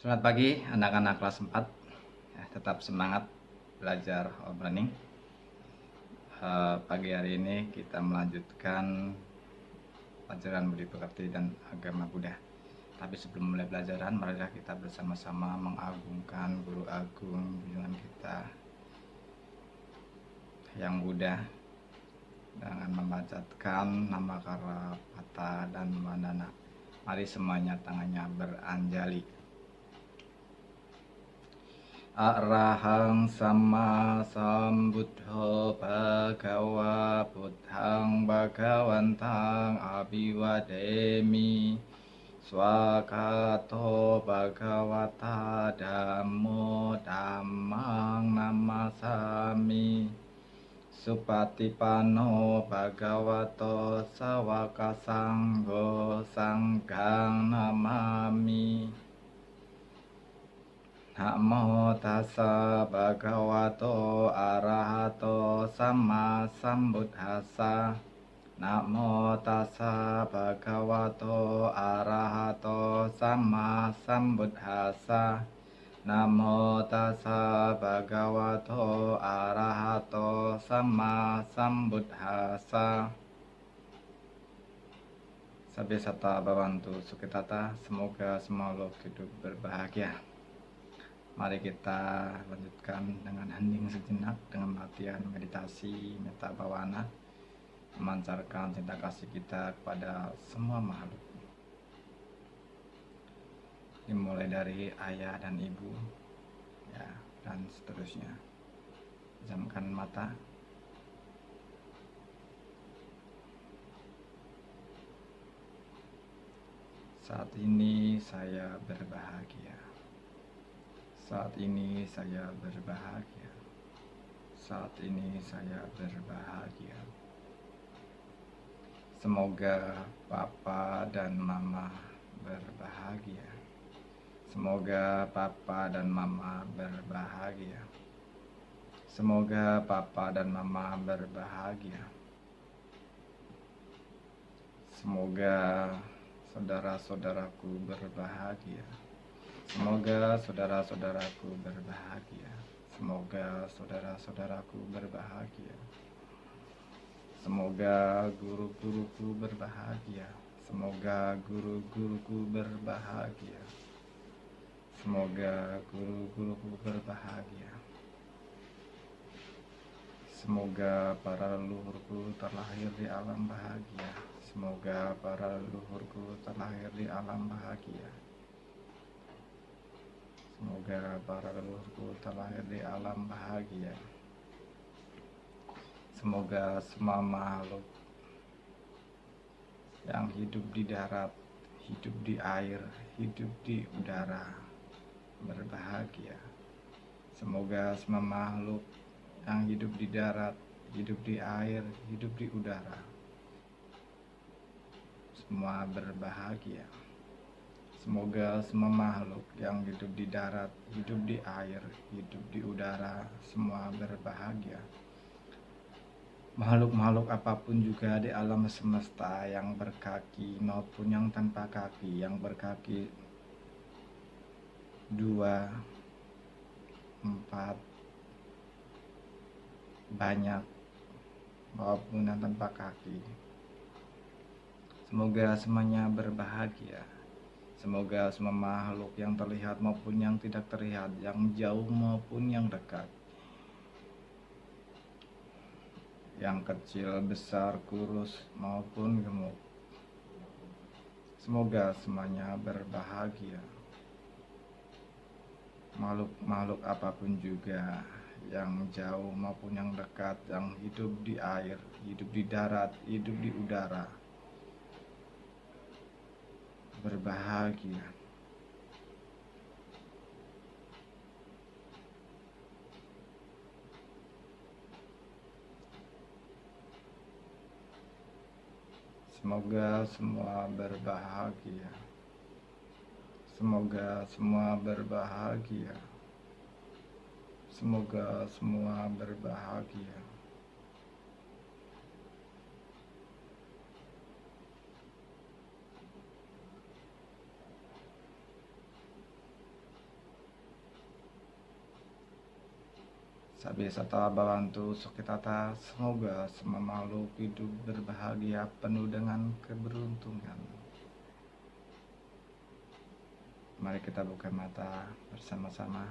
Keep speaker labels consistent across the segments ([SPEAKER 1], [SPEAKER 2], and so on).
[SPEAKER 1] Selamat pagi anak-anak kelas 4. Ya, tetap semangat belajar home learning. Pagi hari ini kita melanjutkan pelajaran budi pekerti dan agama Buddha. Tapi sebelum mulai pelajaran, marilah kita bersama-sama mengagungkan guru agung junjungan kita yang Buddha dengan membacakan nama Karapata dan Vandana. Mari semuanya tangannya beranjali. Arahang sama sambuddho bhagawa buddhang bhagawantang abhiwademi swakato bhagawata dhammo dhammang namasami supatipanno bhagavato sawaka sangho sanghang namami. Namo tassa bhagavato arahato sama sambuddhassa. Namo tassa bhagavato arahato sama sambuddhassa. Namo tassa bhagavato arahato sama sambuddhassa. Sabya sata bhavantu sukhitata. Semoga semua makhluk hidup berbahagia. Mari kita lanjutkan dengan hening sejenak dengan latihan meditasi metta bhavana, memancarkan cinta kasih kita kepada semua makhluk. Dimulai dari ayah dan ibu, ya, dan seterusnya. Pejamkan mata. Saat ini saya berbahagia. Saat ini saya berbahagia. Saat ini saya berbahagia. Semoga papa dan mama berbahagia. Semoga papa dan mama berbahagia. Semoga papa dan mama berbahagia. Semoga saudara-saudaraku berbahagia. Semoga saudara-saudaraku berbahagia. Semoga saudara-saudaraku berbahagia. Semoga guru-guruku berbahagia. Semoga guru-guruku berbahagia. Semoga guru-guruku berbahagia. Semoga para leluhurku terlahir di alam bahagia. Semoga para leluhurku terlahir di alam bahagia. Semoga para leluhurku terlahir di alam bahagia. Semoga semua makhluk yang hidup di darat, hidup di air, hidup di udara berbahagia. Semoga semua makhluk yang hidup di darat, hidup di air, hidup di udara semua berbahagia. Semoga semua makhluk yang hidup di darat, hidup di air, hidup di udara, semua berbahagia. Makhluk-makhluk apapun juga di alam semesta yang berkaki maupun yang tanpa kaki, yang berkaki 2, 4, banyak, maupun yang tanpa kaki. Semoga semuanya berbahagia. Semoga semua makhluk yang terlihat maupun yang tidak terlihat, yang jauh maupun yang dekat, yang kecil, besar, kurus maupun gemuk, semoga semuanya berbahagia. Makhluk-makhluk apapun juga, yang jauh maupun yang dekat, yang hidup di air, hidup di darat, hidup di udara, berbahagia. Semoga semua berbahagia. Semoga semua berbahagia. Semoga semua berbahagia. Sabesata Bhavantu Sukhitata, semoga semua makhluk hidup berbahagia penuh dengan keberuntungan. Mari kita buka mata bersama-sama.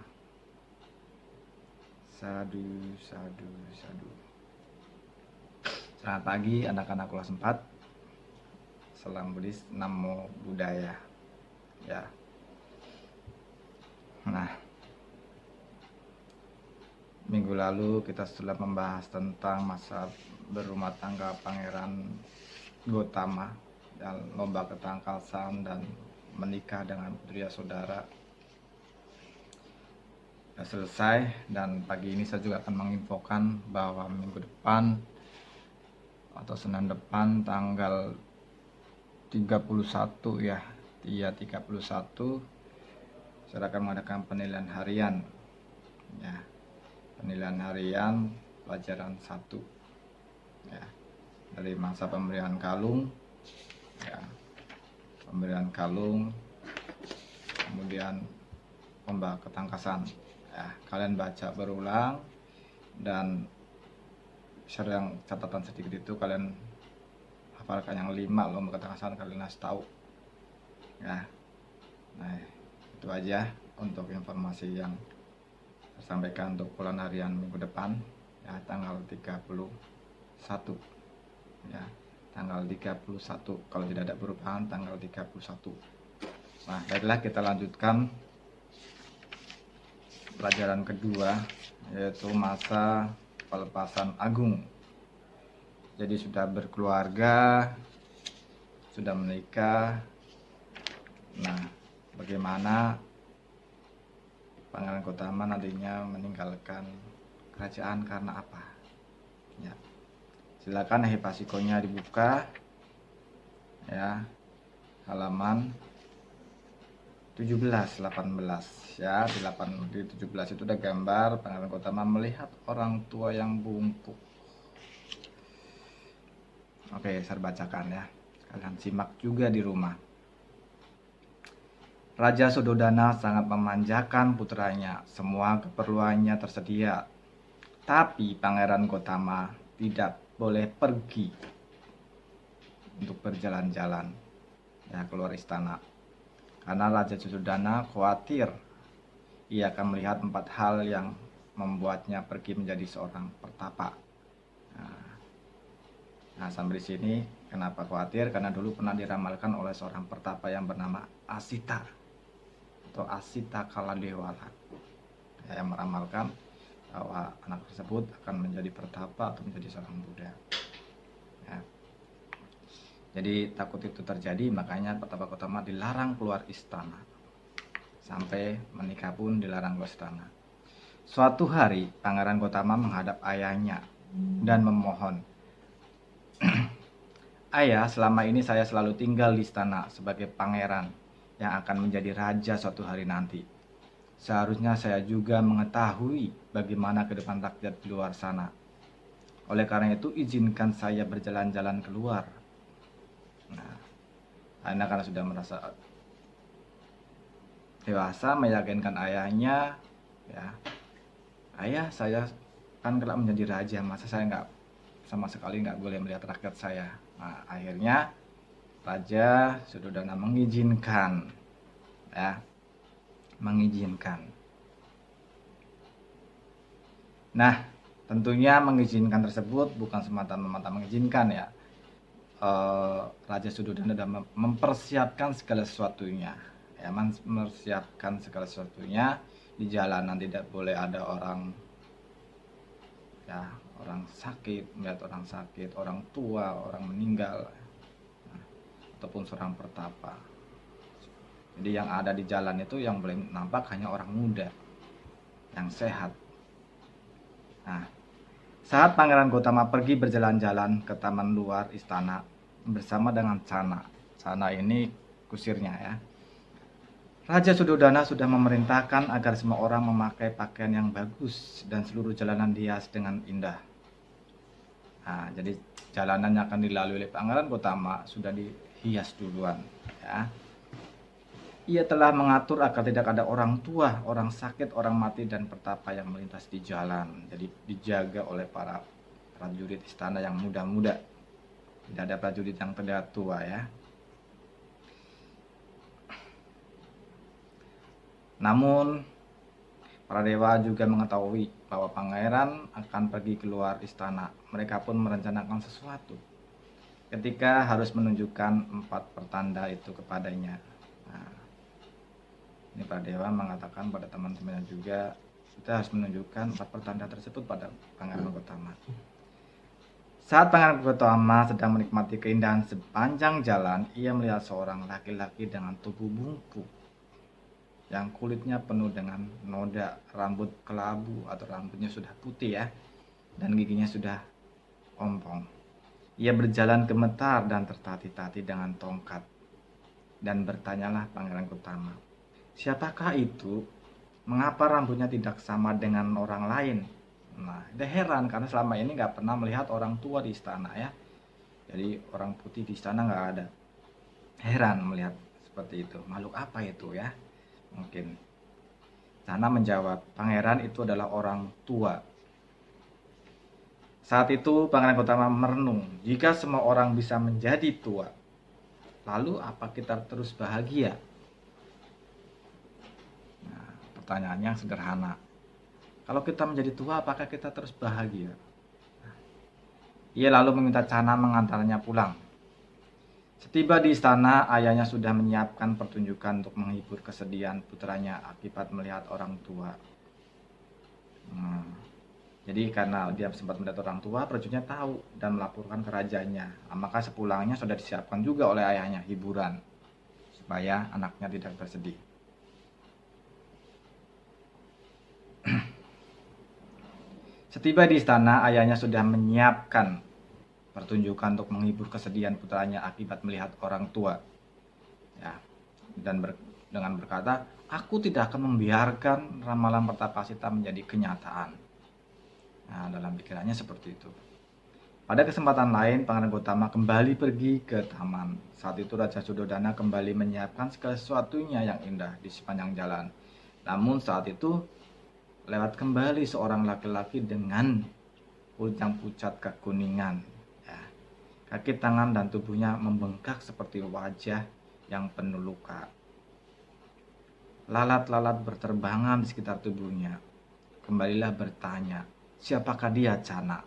[SPEAKER 1] Sadu, sadu, sadu. Selamat pagi anak-anak kelas 4. Salam Buddhis, Namo Buddhaya. Ya. Nah, minggu lalu kita sudah membahas tentang masa berumah tangga Pangeran Gotama dan lomba ketangkasan dan menikah dengan putri saudara. Sudah selesai, dan pagi ini saya juga akan menginfokan bahwa minggu depan atau Senin depan tanggal 31 ya, 31 saya akan mengadakan penilaian harian ya. Penilaian harian pelajaran 1 ya, dari masa pemberian kalung ya, pemberian kalung, kemudian lomba ketangkasan ya. Kalian baca berulang, dan share yang catatan sedikit itu kalian hafalkan yang 5 lomba ketangkasan, kalian harus tahu ya. Nah, itu aja untuk informasi yang saya sampaikan untuk bulan harian minggu depan ya, tanggal 31 ya, tanggal 31 kalau tidak ada perubahan tanggal 31. Nah, baiklah, kita lanjutkan pelajaran kedua, yaitu masa pelepasan agung. Jadi sudah berkeluarga, sudah menikah. Nah, bagaimana Pangeran Gotama nantinya meninggalkan kerajaan karena apa ya. Silakan hepasikonya dibuka ya, halaman 17-18 ya. Di 17 itu ada gambar Pangeran Gotama melihat orang tua yang bungkuk. Oke, saya bacakan ya, kalian simak juga di rumah. Raja Suddhodana sangat memanjakan putranya, semua keperluannya tersedia. Tapi Pangeran Gotama tidak boleh pergi untuk berjalan-jalan ya, keluar istana. Karena Raja Suddhodana khawatir ia akan melihat 4 hal yang membuatnya pergi menjadi seorang pertapa. Nah, sampai di sini kenapa khawatir? Karena dulu pernah diramalkan oleh seorang pertapa yang bernama Asita atau Asita Kaladewala ya, yang meramalkan bahwa anak tersebut akan menjadi pertapa atau menjadi seorang Buddha ya. Jadi takut itu terjadi, makanya pertapa Gotama dilarang keluar istana. Sampai menikah pun dilarang keluar istana. Suatu hari Pangeran Gotama menghadap ayahnya dan memohon, "Ayah, selama ini saya selalu tinggal di istana sebagai pangeran yang akan menjadi raja suatu hari nanti. Seharusnya saya juga mengetahui bagaimana kehidupan rakyat di luar sana. Oleh karena itu izinkan saya berjalan-jalan keluar." Nah, anak karena sudah merasa dewasa meyakinkan ayahnya ya, "Ayah, saya kan kelak menjadi raja, masa saya sama sekali nggak boleh melihat rakyat saya?" Nah, akhirnya Raja Suddhodana mengizinkan ya, mengizinkan. Nah, tentunya mengizinkan tersebut bukan semata-mata mengizinkan ya. Raja Suddhodana sudah mempersiapkan segala sesuatunya ya, mempersiapkan segala sesuatunya. Di jalanan tidak boleh ada orang ya, orang sakit, melihat orang sakit, orang tua, orang meninggal, ataupun seorang pertapa. Jadi yang ada di jalan itu yang boleh nampak hanya orang muda yang sehat. Nah, saat Pangeran Gotama pergi berjalan-jalan ke taman luar istana bersama dengan Cana. Cana ini kusirnya ya. Raja Suddhodana sudah memerintahkan agar semua orang memakai pakaian yang bagus dan seluruh jalanan dihias dengan indah. Nah, jadi jalanan yang akan dilalui oleh Pangeran Gotama sudah dihias duluan ya. Ia telah mengatur agar tidak ada orang tua, orang sakit, orang mati, dan pertapa yang melintas di jalan. Jadi dijaga oleh para prajurit istana yang muda-muda. Tidak ada prajurit yang terlihat tua ya. Namun para dewa juga mengetahui bahwa pangeran akan pergi keluar istana. Mereka pun merencanakan sesuatu. Ketika harus menunjukkan 4 pertanda itu kepadanya. Nah, ini para dewa mengatakan pada teman-temannya juga, kita harus menunjukkan 4 pertanda tersebut pada Pangeran Gotama. Saat Pangeran Gotama sedang menikmati keindahan sepanjang jalan, ia melihat seorang laki-laki dengan tubuh bungkuk, yang kulitnya penuh dengan noda, rambut kelabu atau rambutnya sudah putih ya, dan giginya sudah ompong. Ia berjalan gemetar dan tertati-tati dengan tongkat. Dan bertanyalah Pangeran Gotama, siapakah itu? Mengapa rambutnya tidak sama dengan orang lain? Nah, dia heran karena selama ini nggak pernah melihat orang tua di istana ya. Jadi orang putih di istana nggak ada. Heran melihat seperti itu. Makhluk apa itu ya? Mungkin. Sana menjawab, pangeran itu adalah orang tua. Saat itu Pangeran Gotama merenung, jika semua orang bisa menjadi tua, lalu apa kita terus bahagia? Nah, pertanyaannya sederhana. Kalau kita menjadi tua, apakah kita terus bahagia? Ia lalu meminta Cana mengantarnya pulang. Setiba di istana, ayahnya sudah menyiapkan pertunjukan untuk menghibur kesedihan putranya akibat melihat orang tua. Jadi karena dia sempat melihat orang tua, prajuritnya tahu dan melaporkan ke rajanya. Nah, maka sepulangnya sudah disiapkan juga oleh ayahnya hiburan supaya anaknya tidak bersedih. Setiba di istana, ayahnya sudah menyiapkan pertunjukan untuk menghibur kesedihan putranya akibat melihat orang tua. Ya, dan dengan berkata, aku tidak akan membiarkan ramalan Pertapasita menjadi kenyataan. Nah, dalam pikirannya seperti itu. Pada kesempatan lain, Pangeran Gotama kembali pergi ke taman. Saat itu Raja Suddhodana kembali menyiapkan segala sesuatunya yang indah di sepanjang jalan. Namun saat itu lewat kembali seorang laki-laki dengan kulit yang pucat kekuningan. Ya. Kaki, tangan, dan tubuhnya membengkak seperti wajah yang penuh luka. Lalat-lalat berterbangan di sekitar tubuhnya. Kembalilah bertanya, siapakah dia, Cana?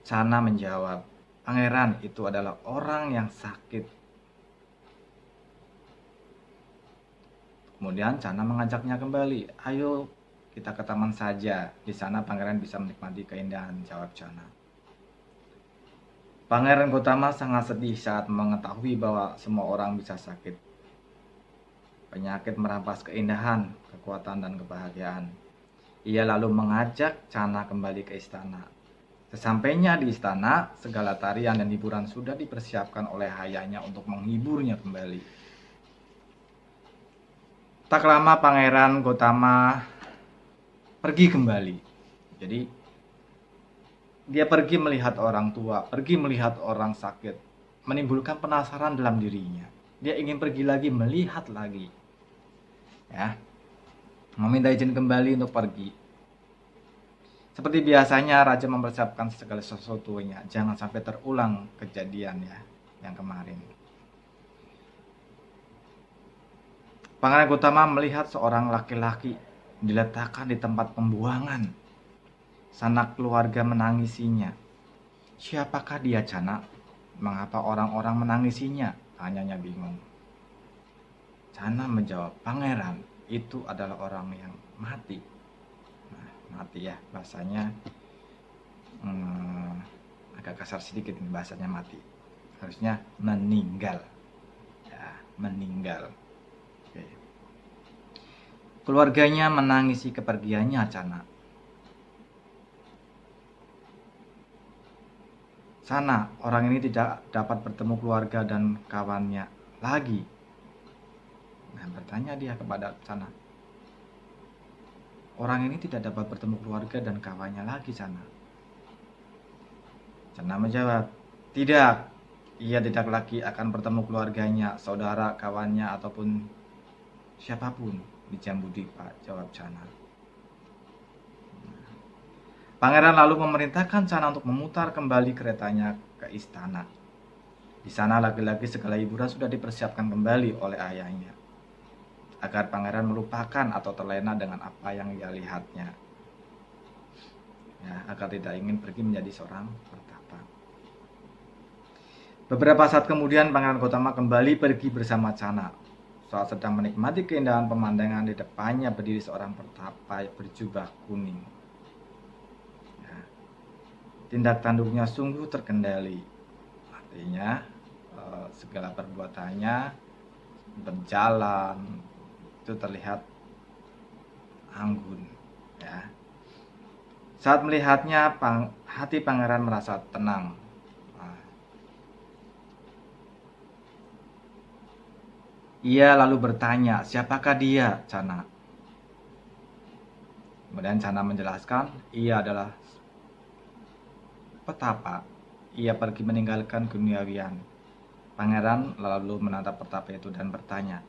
[SPEAKER 1] Cana menjawab, pangeran itu adalah orang yang sakit. Kemudian Cana mengajaknya kembali, ayo kita ke taman saja. Di sana pangeran bisa menikmati keindahan, jawab Cana. Pangeran Gotama sangat sedih saat mengetahui bahwa semua orang bisa sakit. Penyakit merampas keindahan, kekuatan, dan kebahagiaan. Ia lalu mengajak Cana kembali ke istana. Sesampainya di istana, segala tarian dan hiburan sudah dipersiapkan oleh ayahnya untuk menghiburnya kembali. Tak lama Pangeran Gotama pergi kembali. Jadi dia pergi melihat orang tua, pergi melihat orang sakit, menimbulkan penasaran dalam dirinya. Dia ingin pergi lagi, melihat lagi. Ya. Meminta izin kembali untuk pergi. Seperti biasanya raja mempersiapkan segala sesuatunya, jangan sampai terulang kejadian ya yang kemarin. Pangeran Gotama melihat seorang laki-laki diletakkan di tempat pembuangan. Sanak keluarga menangisinya. Siapakah dia, Cana? Mengapa orang-orang menangisinya? Tanyanya bingung. Cana menjawab, pangeran itu adalah orang yang mati. Nah, mati ya, bahasanya agak kasar sedikit ini bahasanya mati. Harusnya meninggal. Ya, meninggal. Oke. Keluarganya menangisi kepergiannya Cana. Sana, orang ini tidak dapat bertemu keluarga dan kawannya lagi. Nah, bertanya dia kepada Cana. Orang ini tidak dapat bertemu keluarga dan kawannya lagi, Cana. Cana menjawab, tidak. ia tidak lagi akan bertemu keluarganya, saudara, kawannya, ataupun siapapun di Jambudipa, jawab Cana. Pangeran lalu memerintahkan Cana untuk memutar kembali keretanya ke istana. Di sana lagi-lagi segala hiburan sudah dipersiapkan kembali oleh ayahnya, agar pangeran melupakan atau terlena dengan apa yang ia lihatnya, ya, agar tidak ingin pergi menjadi seorang pertapa. Beberapa saat kemudian Pangeran Gotama kembali pergi bersama Cana. Saat sedang menikmati keindahan pemandangan, di depannya berdiri seorang pertapa berjubah kuning. Ya. Tindak tanduknya sungguh terkendali, artinya segala perbuatannya berjalan itu terlihat anggun, ya. Saat melihatnya, hati pangeran merasa tenang. Ia lalu bertanya, siapakah dia, Cana? Kemudian Cana menjelaskan, ia adalah petapa. Ia pergi meninggalkan duniawian. Pangeran lalu menatap petapa itu dan bertanya,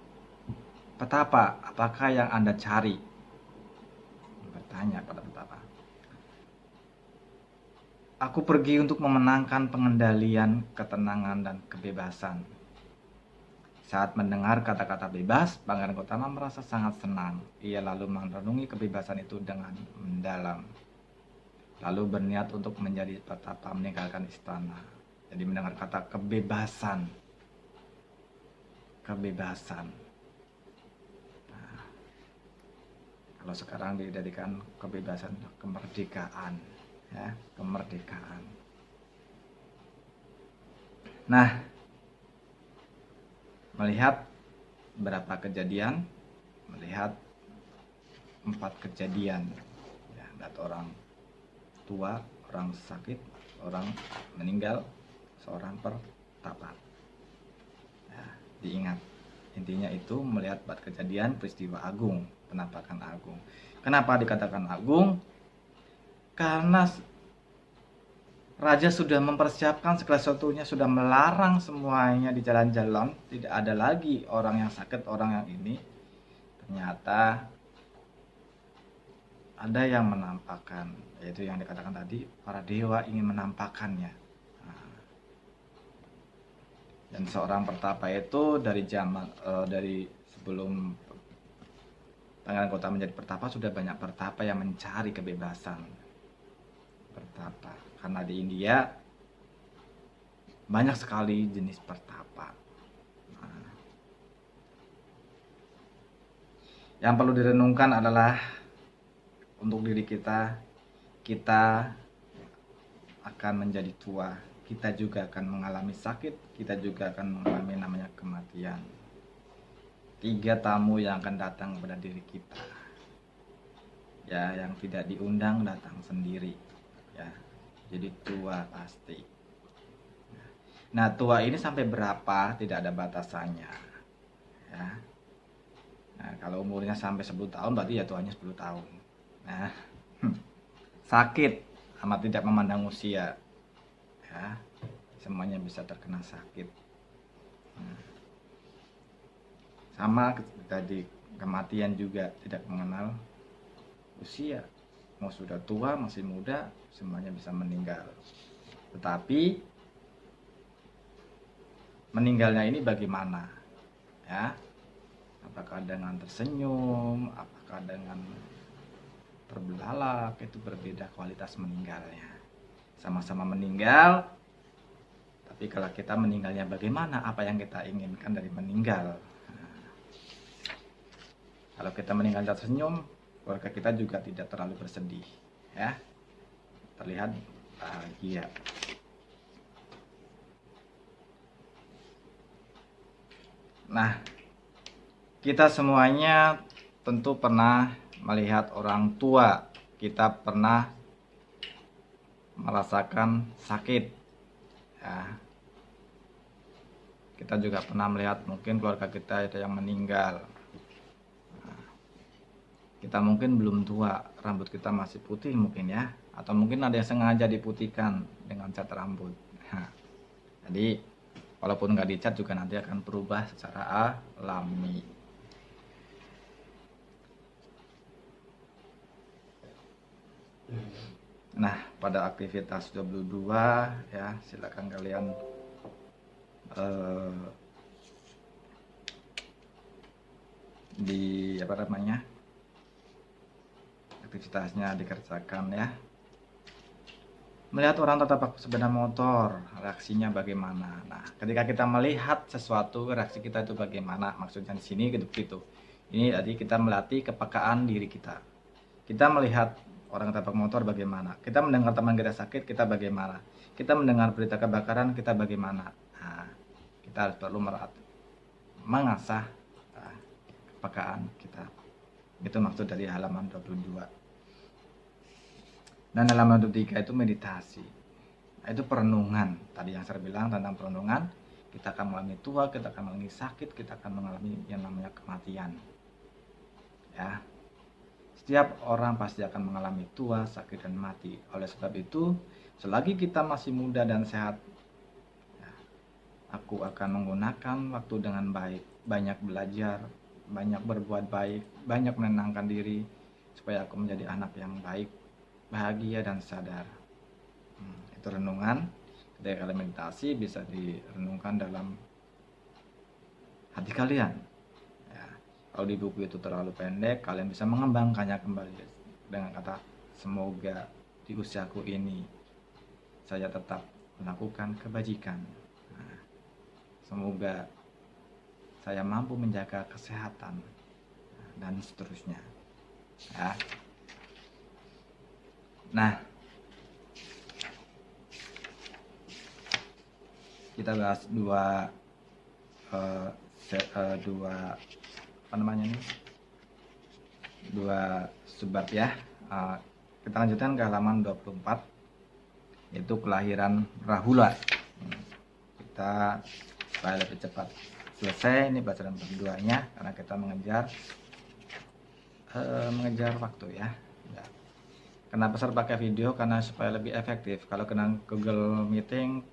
[SPEAKER 1] petapa, apakah yang Anda cari? Bertanya pada petapa. Aku pergi untuk memenangkan pengendalian, ketenangan, dan kebebasan. Saat mendengar kata-kata bebas, Pangeran Gotama merasa sangat senang. Ia lalu merenungi kebebasan itu dengan mendalam. Lalu berniat untuk menjadi petapa meninggalkan istana. Jadi mendengar kata kebebasan. Kebebasan. Nah, kalau sekarang dijadikan kebebasan, kemerdekaan. Ya, kemerdekaan. Nah, melihat berapa kejadian, melihat 4 kejadian, ya, lihat orang tua, orang sakit, orang meninggal, seorang pertapa. Ya, diingat, intinya itu melihat 4 kejadian peristiwa agung, penampakan agung. Kenapa dikatakan agung? Karena raja sudah mempersiapkan segala sesuatunya, sudah melarang semuanya di jalan-jalan, tidak ada lagi orang yang sakit, orang yang ini. Ternyata ada yang menampakkan, yaitu yang dikatakan tadi, para dewa ingin menampakkannya. Dan seorang pertapa itu dari sebelum Pangeran Gotama menjadi pertapa, sudah banyak pertapa yang mencari kebebasan. Pertapa, karena di India banyak sekali jenis pertapa. Nah, yang perlu direnungkan adalah untuk diri kita akan menjadi tua, kita juga akan mengalami sakit, kita juga akan mengalami namanya kematian. 3 tamu yang akan datang kepada diri kita, ya, yang tidak diundang datang sendiri, ya. Jadi tua pasti. Nah, tua ini sampai berapa tidak ada batasannya, ya. Nah, kalau umurnya sampai 10 tahun berarti ya tuanya 10 tahun. Nah, sakit amat tidak memandang usia, ya, semuanya bisa terkena sakit. Nah, sama tadi, kematian juga tidak mengenal usia, mau sudah tua, masih muda, semuanya bisa meninggal. Tetapi meninggalnya ini bagaimana, ya? Apakah dengan tersenyum, apakah dengan terbelalak, itu berbeda kualitas meninggalnya. Sama-sama meninggal, tapi kalau kita meninggalnya bagaimana, apa yang kita inginkan dari meninggal. Kalau kita meninggal tersenyum, keluarga kita juga tidak terlalu bersedih, ya, terlihat bahagia. Nah, kita semuanya tentu pernah melihat orang tua, kita pernah merasakan sakit, ya. Kita juga pernah melihat mungkin keluarga kita ada yang meninggal. Kita mungkin belum tua, rambut kita masih putih mungkin, ya, atau mungkin ada yang sengaja diputihkan dengan cat rambut. Nah, jadi Walaupun nggak dicat juga nanti akan berubah secara alami. Nah, pada aktivitas 22 ya, silakan kalian di apa namanya, aktivitasnya dikerjakan ya. Melihat orang tertabrak sepeda motor, reaksinya bagaimana? Nah, ketika kita melihat sesuatu, reaksi kita itu bagaimana? Maksudnya di sini gitu. Ini tadi kita melatih kepekaan diri kita. Kita melihat orang tertabrak motor bagaimana? Kita mendengar teman kita sakit, kita bagaimana? Kita mendengar berita kebakaran, kita bagaimana? Nah, kita harus perlu mengasah kepekaan kita. Itu maksud dari halaman 22. Dan halaman 23 itu meditasi. Nah, itu perenungan. Tadi yang saya bilang tentang perenungan, kita akan mengalami tua, kita akan mengalami sakit, kita akan mengalami yang namanya kematian. Ya. Setiap orang pasti akan mengalami tua, sakit, dan mati. Oleh sebab itu, selagi kita masih muda dan sehat, ya, aku akan menggunakan waktu dengan baik, banyak belajar, banyak berbuat baik, banyak menenangkan diri, supaya aku menjadi anak yang baik, bahagia, dan sadar. Itu renungan. Ketika kalian meditasi bisa direnungkan dalam hati kalian. Kalau di buku itu terlalu pendek, kalian bisa mengembangkannya kembali dengan kata, semoga di usiaku ini saya tetap melakukan kebajikan. Nah, semoga saya mampu menjaga kesehatan, dan seterusnya. Ya. Nah, kita bahas dua subbab ya. Kita lanjutkan ke halaman 24, yaitu kelahiran Rahula. Kita supaya lebih cepat selesai ini pelajaran keduanya, karena kita mengejar waktu ya. Kenapa saya pakai video? Karena supaya lebih efektif. Kalau kena Google Meeting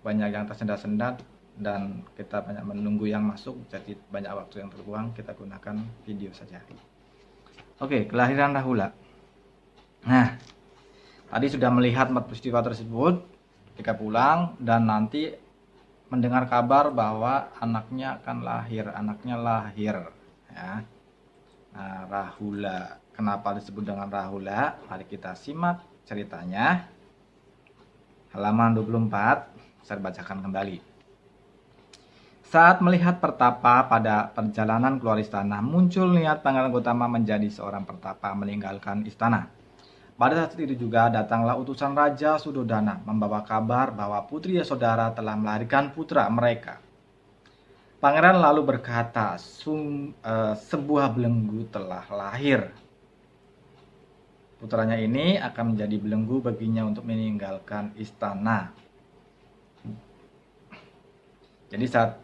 [SPEAKER 1] banyak yang tersendat-sendat dan kita banyak menunggu yang masuk, jadi banyak waktu yang terbuang. Kita gunakan video saja. Oke, kelahiran Rahula. Nah, tadi sudah melihat peristiwa tersebut, ketika pulang dan nanti mendengar kabar bahwa anaknya akan lahir, ya. Nah, Rahula. Kenapa disebut dengan Rahula? Mari kita simak ceritanya. Halaman 24, saya bacakan kembali. Saat melihat pertapa pada perjalanan keluar istana, muncul niat Pangeran Gotama menjadi seorang pertapa meninggalkan istana. Pada saat itu juga datanglah utusan Raja Sudodana membawa kabar bahwa putri Yasodhara telah melahirkan putra mereka. Pangeran lalu berkata, sebuah belenggu telah lahir. Putranya ini akan menjadi belenggu baginya untuk meninggalkan istana. Jadi saat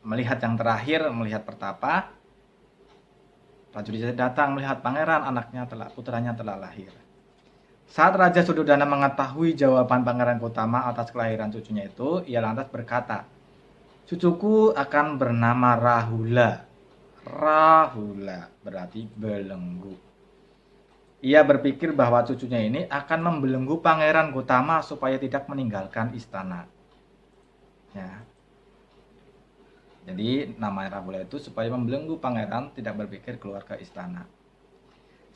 [SPEAKER 1] melihat yang terakhir, melihat pertapa, prajurit datang melihat pangeran, putranya telah lahir. Saat Raja Sudodana mengetahui jawaban Pangeran Gotama atas kelahiran cucunya itu, ia lantas berkata, cucuku akan bernama Rahula. Rahula berarti belenggu. Ia berpikir bahwa cucunya ini akan membelenggu Pangeran Gotama supaya tidak meninggalkan istana. Ya. Jadi namanya Rahula itu supaya membelenggu pangeran tidak berpikir keluar ke istana.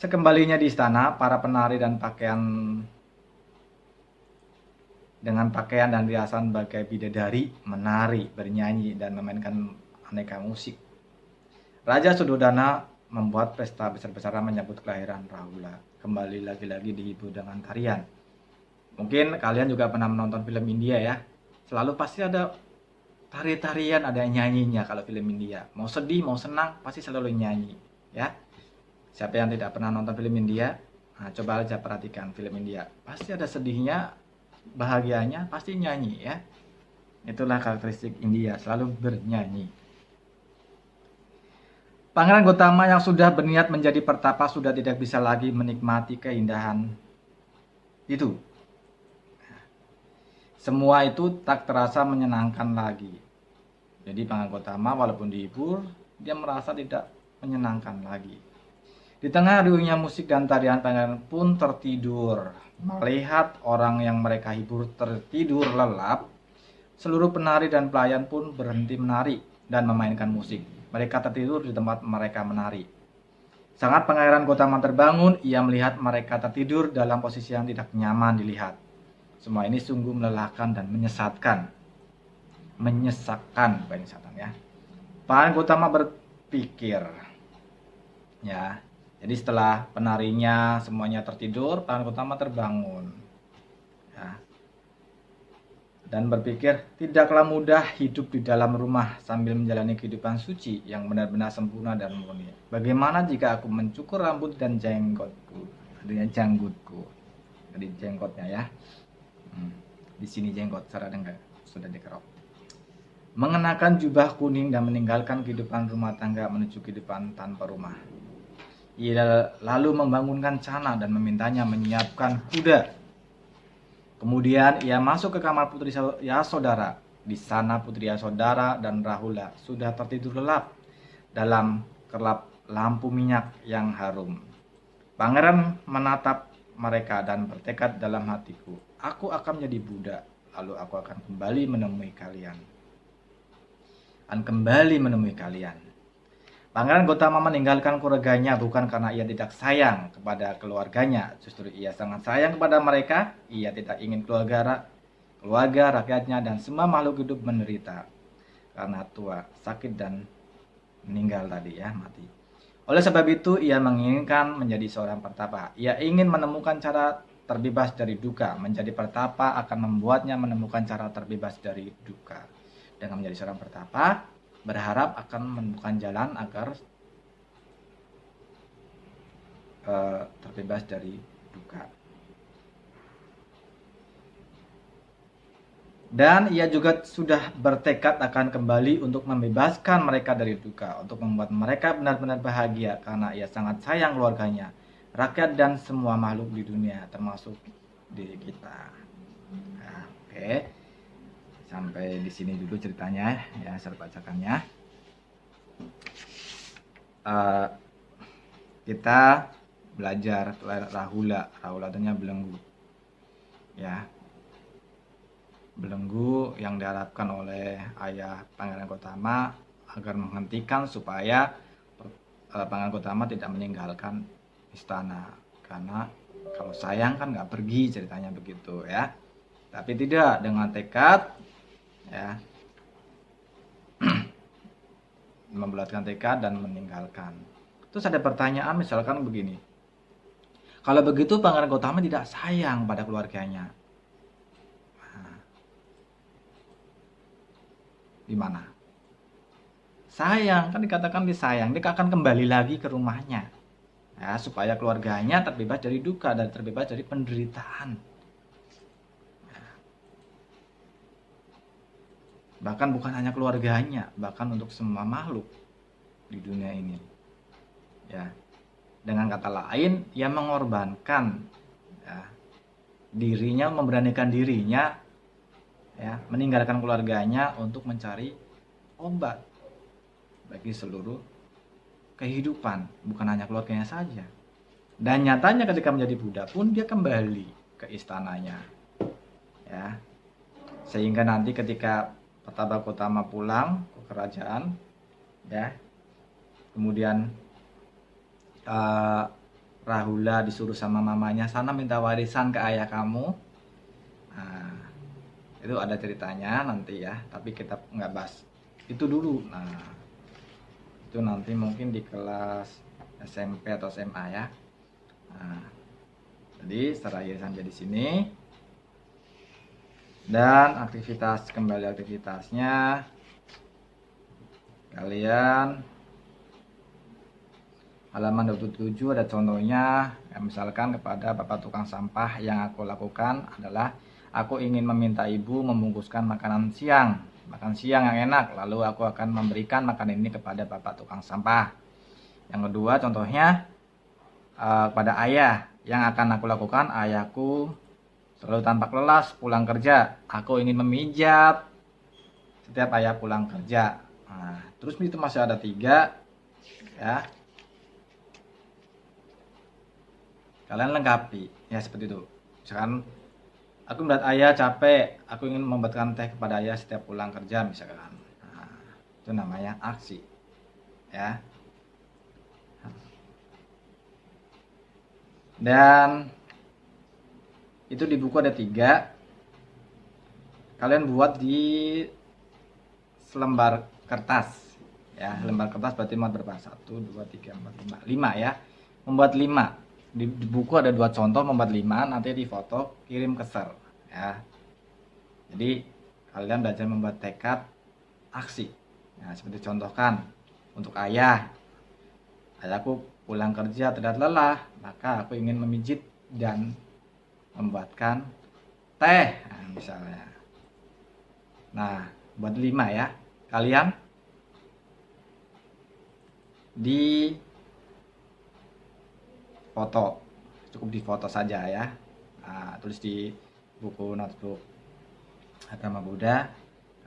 [SPEAKER 1] Sekembalinya di istana, para penari dan dengan pakaian dan riasan bagai bidadari menari, bernyanyi, dan memainkan aneka musik. Raja Sudodana membuat pesta besar-besaran menyambut kelahiran Rahula. Kembali lagi-lagi dihibur dengan tarian. Mungkin kalian juga pernah menonton film India ya. Selalu pasti ada tari-tarian, ada nyanyinya kalau film India. Mau sedih, mau senang, pasti selalu nyanyi. Ya. Siapa yang tidak pernah nonton film India? Nah, coba aja perhatikan film India. Pasti ada sedihnya, bahagianya, pasti nyanyi ya. Itulah karakteristik India, selalu bernyanyi. Pangeran Gotama yang sudah berniat menjadi pertapa sudah tidak bisa lagi menikmati keindahan itu. Semua itu tak terasa menyenangkan lagi. Jadi Pangeran Gotama walaupun dihibur, dia merasa tidak menyenangkan lagi. Di tengah riuhnya musik dan tarian, pangeran pun tertidur. Melihat orang yang mereka hibur tertidur lelap, seluruh penari dan pelayan pun berhenti menari dan memainkan musik. Mereka tertidur di tempat mereka menari. Sangat Pangeran Gotama terbangun, ia melihat mereka tertidur dalam posisi yang tidak nyaman dilihat. Semua ini sungguh melelahkan dan menyesatkan. Menyesakkan, ya. Pangeran Gotama berpikir, ya. Jadi setelah penarinya semuanya tertidur, Pangeran Gotama terbangun, ya, dan berpikir, tidaklah mudah hidup di dalam rumah sambil menjalani kehidupan suci yang benar-benar sempurna dan murni. Bagaimana jika aku mencukur rambut dan jenggotku, artinya janggutku, jadi jenggotnya ya. Di sini jenggot, cara dengar sudah dikerok. Mengenakan jubah kuning dan meninggalkan kehidupan rumah tangga menuju kehidupan tanpa rumah. Ia lalu membangunkan Channa dan memintanya menyiapkan kuda. Kemudian ia masuk ke kamar Putri Yasodhara. Di sana Putri Yasodhara dan Rahula sudah tertidur lelap dalam kerlap lampu minyak yang harum. Pangeran menatap mereka dan bertekad dalam hatiku, aku akan menjadi budak, lalu aku akan kembali menemui kalian. Pangeran Gotama meninggalkan keluarganya bukan karena ia tidak sayang kepada keluarganya, justru ia sangat sayang kepada mereka. Ia tidak ingin keluarga, rakyatnya, dan semua makhluk hidup menderita karena tua, sakit, dan meninggal tadi ya, mati. Oleh sebab itu, ia menginginkan menjadi seorang pertapa. Ia ingin menemukan cara terbebas dari duka. Menjadi pertapa akan membuatnya menemukan cara terbebas dari duka. Dengan menjadi seorang pertapa, berharap akan menemukan jalan agar terbebas dari duka. Dan ia juga sudah bertekad akan kembali untuk membebaskan mereka dari duka, untuk membuat mereka benar-benar bahagia karena ia sangat sayang keluarganya, rakyat, dan semua makhluk di dunia, termasuk diri kita. Nah, oke. Sampai di sini dulu ceritanya ya, saya bacakannya. Kita belajar Rahula artinya belenggu. Ya. Belenggu yang diharapkan oleh ayah Pangeran Gotama agar menghentikan supaya Pangeran Gotama tidak meninggalkan istana, karena kalau sayang kan nggak pergi, ceritanya begitu ya. Tapi tidak, dengan tekad ya, membulatkan tekad dan meninggalkan. Terus ada pertanyaan misalkan begini, kalau begitu Pangeran Gotama tidak sayang pada keluarganya, gimana? Sayang, kan dikatakan disayang, dia akan kembali lagi ke rumahnya ya, supaya keluarganya terbebas dari duka dan terbebas dari penderitaan. Bahkan bukan hanya keluarganya, bahkan untuk semua makhluk di dunia ini ya. Dengan kata lain, ia mengorbankan ya, dirinya, memberanikan dirinya ya, meninggalkan keluarganya untuk mencari obat bagi seluruh kehidupan, bukan hanya keluarganya saja. Dan nyatanya ketika menjadi budak pun dia kembali ke istananya ya, sehingga nanti ketika Pertapa Gotama pulang ke kerajaan ya, kemudian Rahula disuruh sama mamanya, sana minta warisan ke ayah kamu. Nah, itu ada ceritanya nanti ya, tapi kita nggak bahas itu dulu. Nah, itu nanti mungkin di kelas SMP atau SMA ya. Nah, jadi secara sampai di sini. Dan kembali aktivitasnya, kalian halaman 27 ada contohnya ya, misalkan kepada bapak tukang sampah, yang aku lakukan adalah aku ingin meminta ibu membungkuskan makan siang yang enak, lalu aku akan memberikan makanan ini kepada bapak tukang sampah. Yang kedua contohnya kepada ayah, yang akan aku lakukan, ayahku Selalu tanpa lelah pulang kerja. Aku ingin memijat setiap ayah pulang kerja. Nah, terus itu masih ada 3 ya. Kalian lengkapi ya seperti itu. Misalkan aku melihat ayah capek, aku ingin membuatkan teh kepada ayah setiap pulang kerja misalkan. Nah, itu namanya aksi ya. Dan itu di buku ada 3. Kalian buat di selembar kertas ya. Lembar kertas berarti muat berapa? 1, 2, 3, 4, 5. 5 ya. Membuat 5. Di buku ada 2 contoh membuat 5, nanti di foto kirim ke sel ya. Jadi kalian belajar membuat tekad aksi. Nah, seperti contohkan untuk ayah. Ayahku pulang kerja tidak lelah, maka aku ingin memijit dan membuatkan teh nah, misalnya. Nah, buat 5 ya. Kalian di foto, cukup di foto saja ya. Nah, tulis di buku notebook Agama Buddha,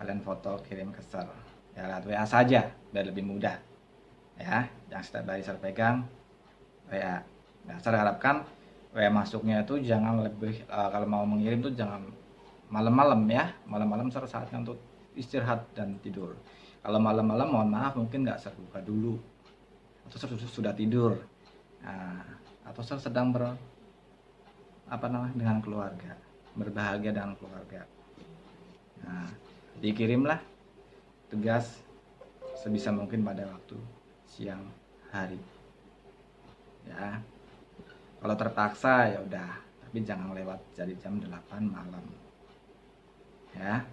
[SPEAKER 1] kalian foto kirim ke sel ya, lewat WA saja biar lebih mudah ya. Yang setiap hari saya pegang WA. Nah, saya harapkan WA masuknya itu jangan lebih kalau mau mengirim tuh jangan malam-malam ya. Malam-malam saatnya untuk istirahat dan tidur. Kalau malam-malam mohon maaf mungkin nggak saya buka dulu atau sudah tidur. Nah, atau sedang dengan keluarga, berbahagia dengan keluarga. Nah, dikirimlah tugas sebisa mungkin pada waktu siang hari. Ya. Kalau terpaksa ya udah, tapi jangan lewat jadi jam 8 malam. Ya.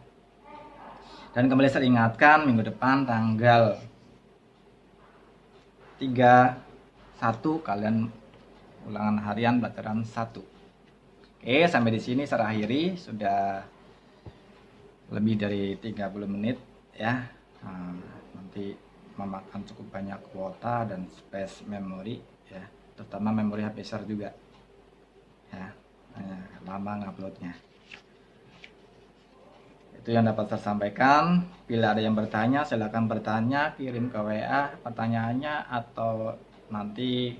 [SPEAKER 1] Dan kembali saya ingatkan minggu depan tanggal 31 kalian ulangan harian pelajaran 1. Oke, sampai di sini saya akhiri, sudah lebih dari 30 menit ya. Nanti memakan cukup banyak kuota dan space memori ya, terutama memori HP besar juga ya, lama nguploadnya. Itu yang dapat saya sampaikan. Bila ada yang bertanya silahkan bertanya, kirim ke WA pertanyaannya atau nanti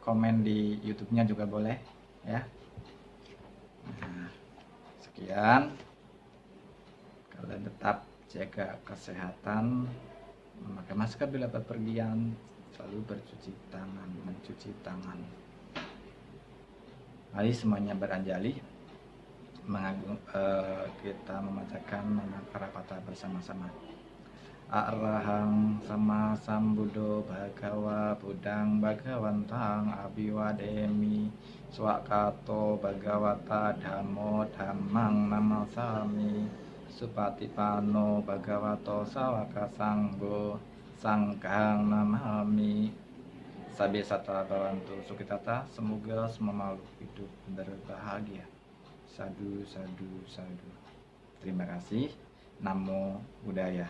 [SPEAKER 1] komen di YouTube-nya juga boleh ya. Nah, sekian. Kalian tetap jaga kesehatan, memakai masker bila bepergian, selalu mencuci tangan. Mari semuanya beranjali kita membacakan nama Karapata bersama-sama. Arahang sama sambudo bhagawa budang bhagawantang abiwademi swakato bhagawata dhammo dhammang namasami supatipano bhagavato sawaka sanggo sangghang namami. Sabi sata bawantu sukitata, semoga semua makhluk hidup berbahagia. Sadu, sadu, sadu. Terima kasih. Namo Buddhaya.